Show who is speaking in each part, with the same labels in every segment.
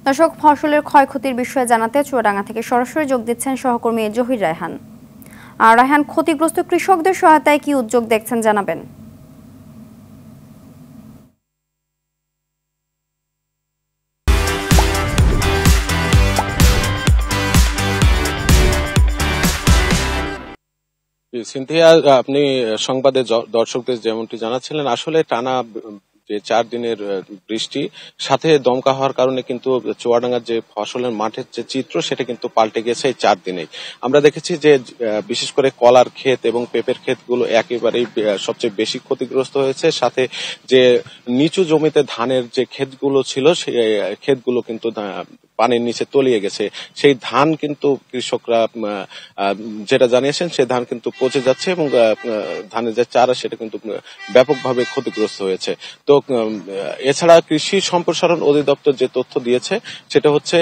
Speaker 1: দর্শক, ফসলের ক্ষয়ক্ষতির বিষয়ে জানাতে চুয়াডাঙ্গা থেকে সরাসরি যোগ দিচ্ছেন সহকর্মী জহির রায়হান। রায়হান, ক্ষতিগ্রস্ত কৃষকদের সহায়তায় কি উদ্যোগ দেখছেন জানাবেন।
Speaker 2: সিনথিয়া, আপনি সংবাদে দর্শকদের যেমনটি জানাচ্ছিলেন, আসলে টানা যে 4 দিনের বৃষ্টি সাথে দমকা হওয়ার কারণে কিন্তু চুয়াডাঙ্গার যে ফসলের মাঠের যে চিত্র সেটা কিন্তু পাল্টে গেছে এই 4 দিনেই। আমরা দেখেছি যে বিশেষ করে কলার ক্ষেত এবং পেঁপের ক্ষেতগুলো একেবারেই সবচেয়ে বেশি ক্ষতিগ্রস্ত হয়েছে। সাথে যে নিচু জমিতে ধানের যে ক্ষেতগুলো ছিল সেই ক্ষেতগুলো কিন্তু পানির নিচে তলিয়ে গেছে। সেই ধান কিন্তু কৃষকরা যেটা জানিয়েছেন সেই ধান কিন্তু পচে যাচ্ছে এবং ধানের যে চারা সেটা কিন্তু ব্যাপকভাবে ক্ষতিগ্রস্ত হয়েছে। তো এছাড়া কৃষি সম্প্রসারণ অধিদপ্তর যে তথ্য দিয়েছে সেটা হচ্ছে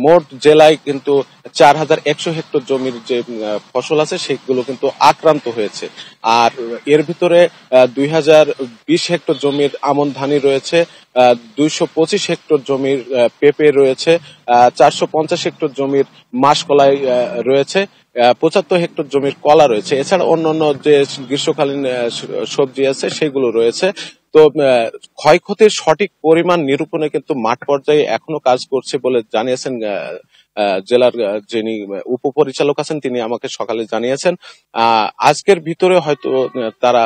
Speaker 2: মোট জেলায় কিন্তু 4100 হেক্টর জমির যে ফসল আছে সেগুলো কিন্তু আক্রান্ত হয়েছে। আর এর ভিতরে 2020 হেক্টর জমির আমন ধানই রয়েছে, 225 হেক্টর জমির পেঁপে রয়েছে, 450 হেক্টর জমির মাসকলাই রয়েছে, 75 হেক্টর জমির কলা রয়েছে। এছাড়া অন্যান্য যে গ্রীষ্মকালীন সবজি আছে সেগুলো রয়েছে। তো ক্ষয়ক্ষতির সঠিক পরিমাণ নিরূপণে কিন্তু মাঠ পর্যায়ে এখনো কাজ করছে বলে জানিয়েছেন জেলার যিনি উপপরিচালক আছেন তিনি আমাকে সকালে জানিয়েছেন। আজকের ভিতরে হয়তো তারা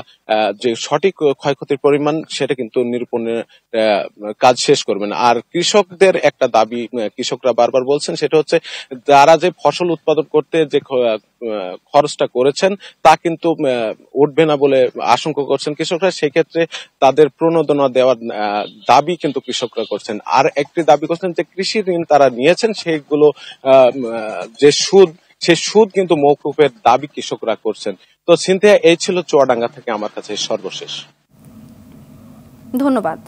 Speaker 2: যে সঠিক ক্ষয়ক্ষতির পরিমাণ সেটা কিন্তু নিরূপণের কাজ শেষ করবেন। আর কৃষকদের একটা দাবি কৃষকরা বারবার বলছেন, সেটা হচ্ছে যারা যে ফসল উৎপাদন করতে যে খরচটা করেছেন তা কিন্তু উঠবে না বলে আশঙ্কা করছেন কৃষকরা। সেক্ষেত্রে তাদের প্রণোদনা দেওয়ার দাবি কিন্তু কৃষকরা করছেন। আর একটি দাবি করছেন যে কৃষি ঋণ তারা নিয়েছেন সেগুলো যে সুদ, সেই সুদ কিন্তু মওকুফের দাবি কৃষকরা করছেন। তো সিনথিয়া, এই ছিল চুয়াডাঙ্গা থেকে আমার কাছে সর্বশেষ।
Speaker 1: ধন্যবাদ।